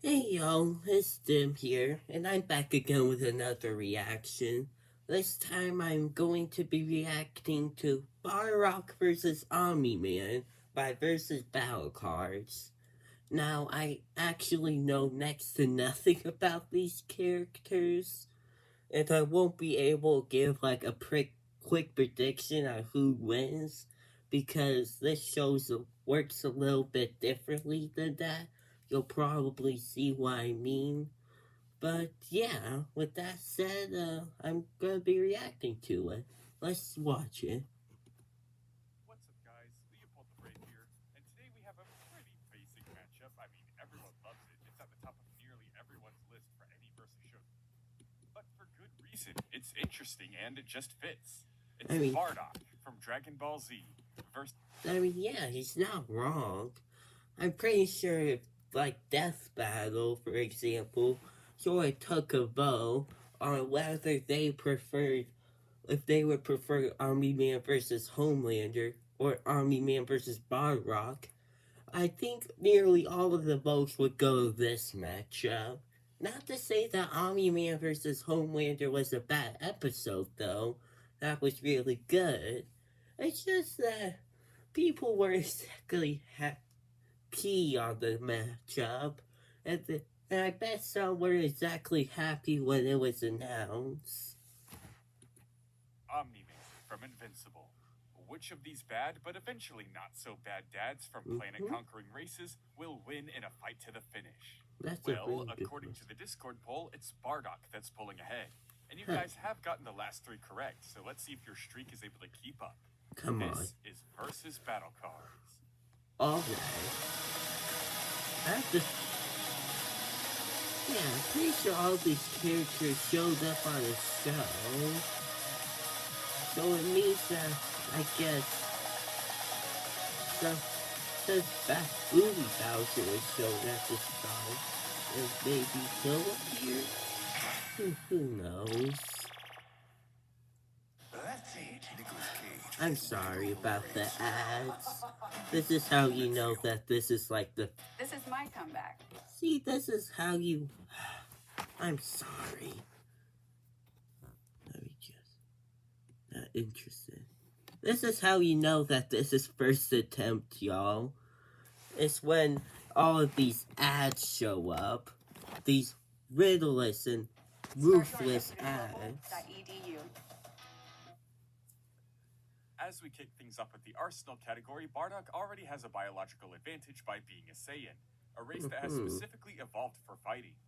Hey yo, it's Dim here, and I'm back again with another reaction. This time I'm going to be reacting to Bardrock vs. Omni Man by Versus Battle Cards. Now, I actually know next to nothing about these characters, and I won't be able to give like a quick prediction on who wins because this works a little bit differently than that. You'll probably see what I mean. But yeah, with that said, I'm gonna be reacting to it. Let's watch it. What's up, guys? Leopoldo here, and today we have a pretty basic matchup. I mean, everyone loves it. It's at the top of nearly everyone's list for any versus show, but for good reason. It's interesting and it just fits. I It's mean, Bardrock from Dragon Ball Z versus. yeah, he's not wrong. I'm pretty sure if, like, Death Battle, for example, sort of took a vote on whether if they would prefer Army Man versus Homelander or Army Man versus Bardrock, I think nearly all of the votes would go to this matchup. Not to say that Army Man versus Homelander was a bad episode, though. That was really good. It's just that people were exactly key on the matchup, and I bet some were exactly happy when it was announced. Omni Man from Invincible. Which of these bad but eventually not so bad dads from planet Mm-hmm. conquering races will win in a fight to the finish? That's a Well, really good according to question. the Discord poll, it's Bardock that's pulling ahead. And you guys have gotten the last three correct, so let's see if your streak is able to keep up. Come on. This is versus battle cards. Alright. I have to. Yeah, I'm pretty sure all these characters showed up on the show. So it means that, I guess, some says back Movie Bowser was shown at the start. And maybe he'll appear? Who knows? I'm sorry about the ads. This is how you know that this is like the. This is my comeback. See, this is how you. I'm sorry. Let me just. Not interested. This is how you know that this is first attempt, y'all. It's when all of these ads show up. These riddleless and ruthless ads. Edu. As we kick things up with the Arsenal category, Bardock already has a biological advantage by being a Saiyan, a race that has specifically evolved for fighting.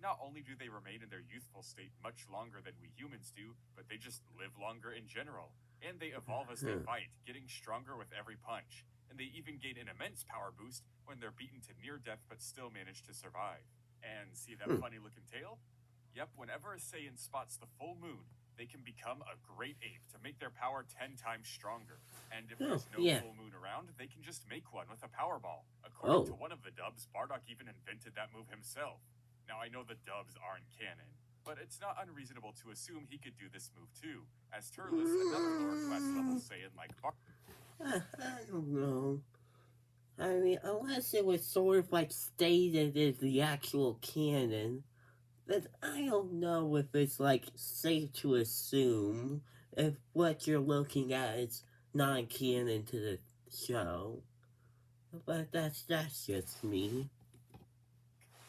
Not only do they remain in their youthful state much longer than we humans do, but they just live longer in general. And they evolve as they fight, getting stronger with every punch. And they even gain an immense power boost when they're beaten to near death but still manage to survive. And see that funny looking tail? Yep, whenever a Saiyan spots the full moon, they can become a great ape to make their power 10 times stronger. And if there's no Yeah. full moon around, they can just make one with a Powerball. According to one of the dubs, Bardock even invented that move himself. Now, I know the dubs aren't canon, but it's not unreasonable to assume he could do this move too, as Turles, another lower class level Saiyan like I don't know. I mean, unless it was sort of like stated as the actual canon, then I don't know if it's like safe to assume if what you're looking at is non-canon to the show. But that's just me.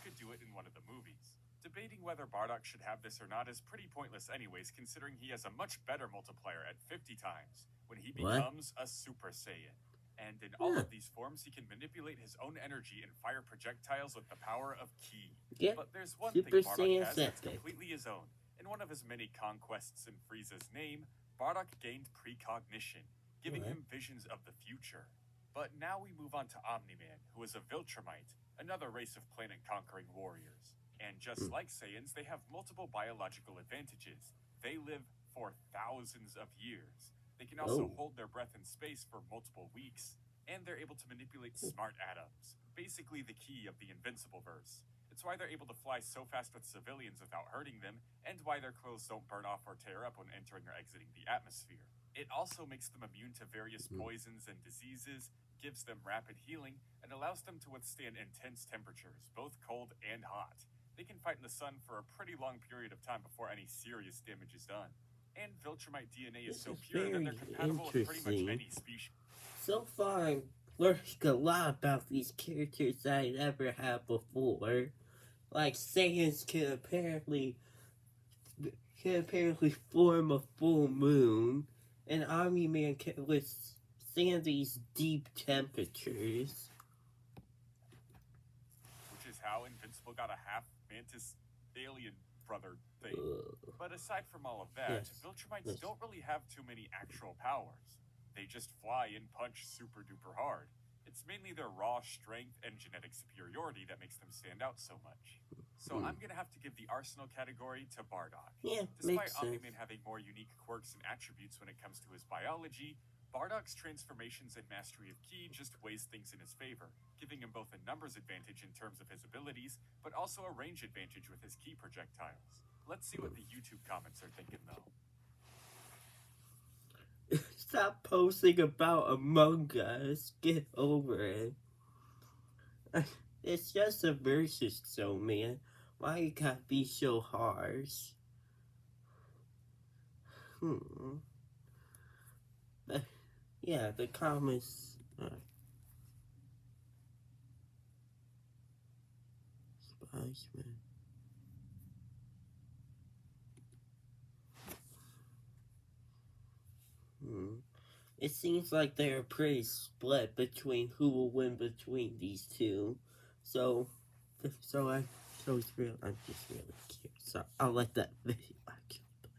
could do it in one of the movies. Debating whether Bardock should have this or not is pretty pointless anyways, considering he has a much better multiplier at 50 times when he What? becomes a Super Saiyan. And in all of these forms, he can manipulate his own energy and fire projectiles with the power of Ki. Yep. But there's one Super thing Bardock Saiyan has that's Septic. completely his own. In one of his many conquests in Frieza's name, Bardock gained precognition, giving him visions of the future. But now we move on to Omni Man, who is a Viltrumite, another race of planet-conquering warriors. And just like Saiyans, they have multiple biological advantages. They live for thousands of years. They can also hold their breath in space for multiple weeks, and they're able to manipulate smart atoms, basically the key of the Invincible verse. It's why they're able to fly so fast with civilians without hurting them, and why their clothes don't burn off or tear up when entering or exiting the atmosphere. It also makes them immune to various poisons and diseases, gives them rapid healing, and allows them to withstand intense temperatures, both cold and hot. They can fight in the sun for a pretty long period of time before any serious damage is done. And Viltrumite DNA is This so is pure that very they're compatible with pretty much interesting. any species. So far, I've learned a lot about these characters that I never had before. Like Saiyans can apparently form a full moon, and Omni Man can withstand these deep temperatures. Which is how Invincible got a half mantis alien brother thing. But aside from all of that, Yes. Viltrumites Yes. don't really have too many actual powers. They just fly and punch super duper hard. It's mainly their raw strength and genetic superiority that makes them stand out so much. So I'm gonna have to give the Arsenal category to Bardrock. Yeah, Despite makes Omni sense. Man having more unique quirks and attributes when it comes to his biology, Bardrock's transformations and mastery of Ki just weighs things in his favor, giving him both a numbers advantage in terms of his abilities, but also a range advantage with his Ki projectiles. Let's see what the YouTube comments are thinking though. Stop posting about Among Us. Get over it. It's just a versus show, man. Why you gotta be so harsh? Yeah, the comments. Spiceman. It seems like they're pretty split between who will win between these two. So I'm just really curious. So I'll let that video actually play.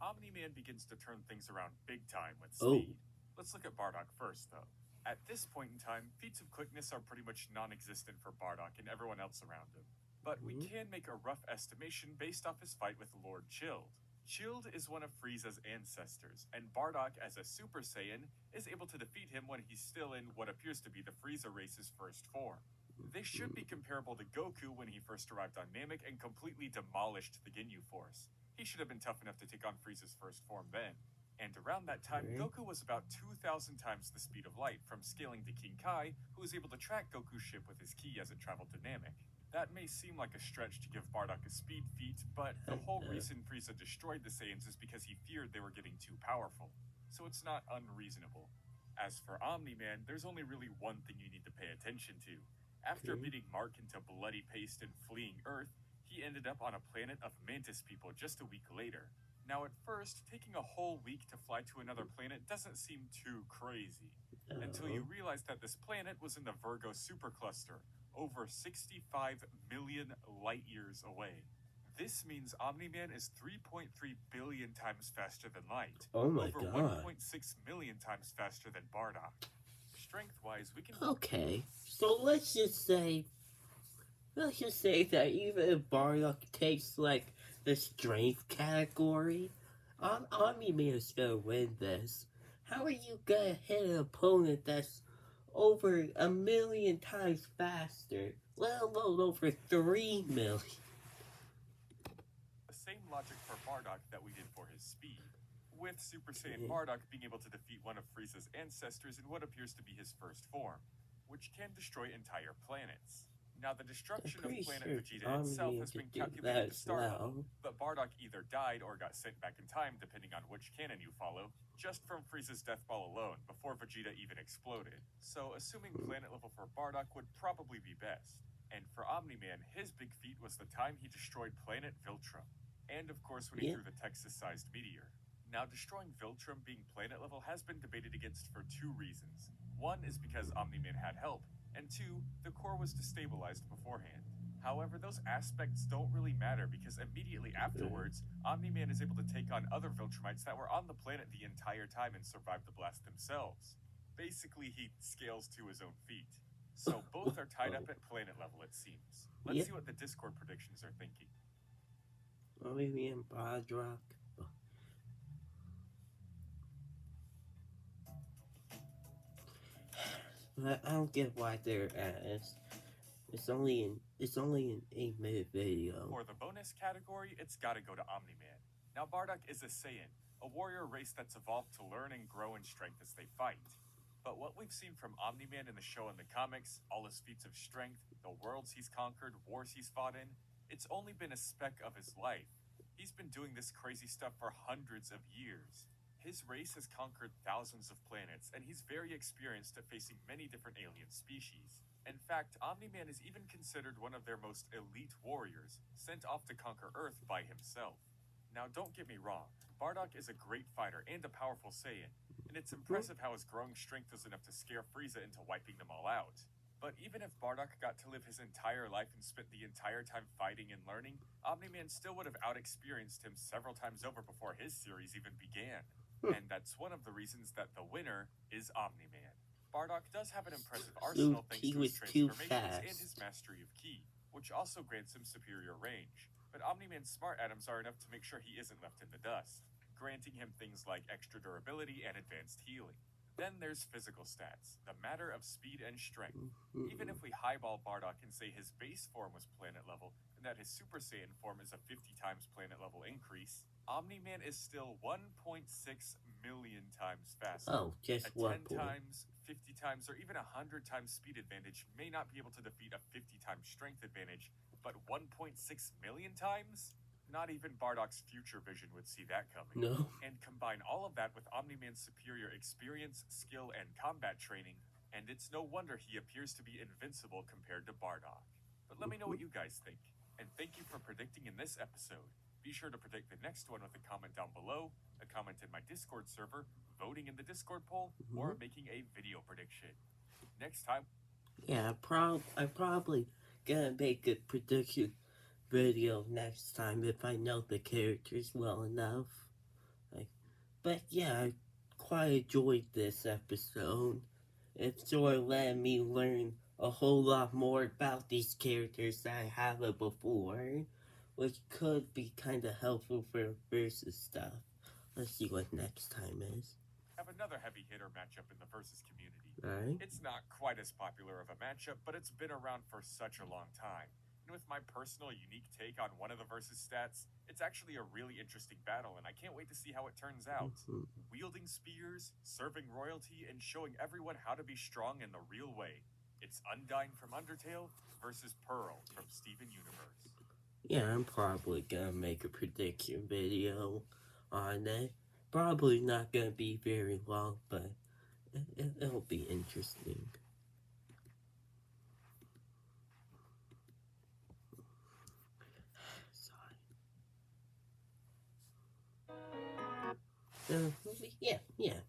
Omni Man begins to turn things around big time with speed. Let's look at Bardrock first, though. At this point in time, feats of quickness are pretty much non-existent for Bardrock and everyone else around him. But we can make a rough estimation based off his fight with Lord Chilled. Chilled is one of Frieza's ancestors, and Bardrock, as a Super Saiyan, is able to defeat him when he's still in what appears to be the Frieza race's first form. This should be comparable to Goku when he first arrived on Namek and completely demolished the Ginyu Force. He should have been tough enough to take on Frieza's first form then. And around that time, Goku was about 2,000 times the speed of light from scaling to King Kai, who was able to track Goku's ship with his ki as it traveled to Namek. That may seem like a stretch to give Bardrock a speed feat, but the whole reason Frieza destroyed the Saiyans is because he feared they were getting too powerful. So it's not unreasonable. As for Omni Man, there's only really one thing you need to pay attention to. After beating Mark into bloody paste and fleeing Earth, he ended up on a planet of mantis people just a week later. Now, at first, taking a whole week to fly to another planet doesn't seem too crazy, until you realize that this planet was in the Virgo supercluster, over 65 million light years away. This means Omni Man is 3.3 billion times faster than light, over God. 1.6 million times faster than Bardrock. Strength-wise, we can... Okay, so let's just say that even if Bardrock takes, like, the strength category, Omni Man is gonna win this. How are you gonna hit an opponent that's over 1 million times faster, let alone over 3 million? The same logic for Bardrock that we did for his speed, with Super Saiyan Bardrock being able to defeat one of Frieza's ancestors in what appears to be his first form, which can destroy entire planets. Now, the destruction of planet Vegeta itself has been calculated to start with, but Bardrock either died or got sent back in time, depending on which canon you follow, just from Frieza's death ball alone, before Vegeta even exploded. So, assuming planet level for Bardrock would probably be best. And for Omni Man, his big feat was the time he destroyed planet Viltrum. And of course, when he threw the Texas-sized meteor. Now, destroying Viltrum being planet level has been debated against for two reasons. One is because Omni Man had help, and two, the core was destabilized beforehand. However, those aspects don't really matter because immediately afterwards, Omni Man is able to take on other Viltrumites that were on the planet the entire time and survive the blast themselves. Basically, he scales to his own feat. So both are tied up at planet level, it seems. Let's see what the Discord predictions are thinking. Omni Man, Bardrock. I don't get why they're asked. It's only an 8-minute video. For the bonus category, it's gotta go to Omni Man. Now, Bardrock is a Saiyan, a warrior race that's evolved to learn and grow in strength as they fight. But what we've seen from Omni Man in the show and the comics, all his feats of strength, the worlds he's conquered, wars he's fought in, it's only been a speck of his life. He's been doing this crazy stuff for hundreds of years. His race has conquered thousands of planets, and he's very experienced at facing many different alien species. In fact, Omni Man is even considered one of their most elite warriors, sent off to conquer Earth by himself. Now, don't get me wrong, Bardrock is a great fighter and a powerful Saiyan, and it's impressive how his growing strength was enough to scare Frieza into wiping them all out. But even if Bardrock got to live his entire life and spent the entire time fighting and learning, Omni Man still would have out-experienced him several times over before his series even began. And that's one of the reasons that the winner is Omni Man. Bardrock does have an impressive arsenal thanks to his transformations and his mastery of Ki, which also grants him superior range. But Omni Man's smart atoms are enough to make sure he isn't left in the dust, granting him things like extra durability and advanced healing. Then there's physical stats, the matter of speed and strength. Even if we highball Bardrock and say his base form was planet level, and that his Super Saiyan form is a 50 times planet level increase, Omni Man is still 1.6 million times faster. Oh, just a 10 times, 50 times, or even 100 times speed advantage may not be able to defeat a 50 times strength advantage, but 1.6 million times? Not even Bardrock's future vision would see that coming. No. And combine all of that with Omni Man's superior experience, skill, and combat training, and it's no wonder he appears to be invincible compared to Bardrock. But let me know what you guys think. And thank you for predicting in this episode. Be sure to predict the next one with a comment down below, a comment in my Discord server, voting in the Discord poll, or making a video prediction. Next time... Yeah, I'm probably gonna make a prediction video next time if I know the characters well enough. But yeah, I quite enjoyed this episode. It sort of let me learn a whole lot more about these characters that I haven't before, which could be kind of helpful for versus stuff. Let's see what next time is. Have another heavy hitter matchup in the versus community. Right. It's not quite as popular of a matchup, but it's been around for such a long time. And with my personal unique take on one of the versus stats, it's actually a really interesting battle, and I can't wait to see how it turns out. Wielding spears, serving royalty, and showing everyone how to be strong in the real way. It's Undyne from Undertale versus Pearl from Steven Universe. Yeah, I'm probably gonna make a prediction video on it. Probably not gonna be very long, but it'll be interesting. Yeah.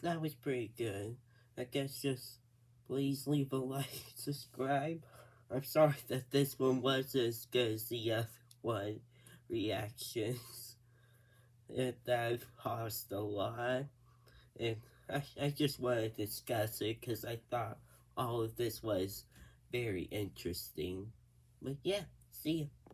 That was pretty good. I guess just please leave a like, subscribe. I'm sorry that this one wasn't as good as the other one reactions. I've paused a lot. And I just wanted to discuss it because I thought all of this was very interesting. But yeah, see ya.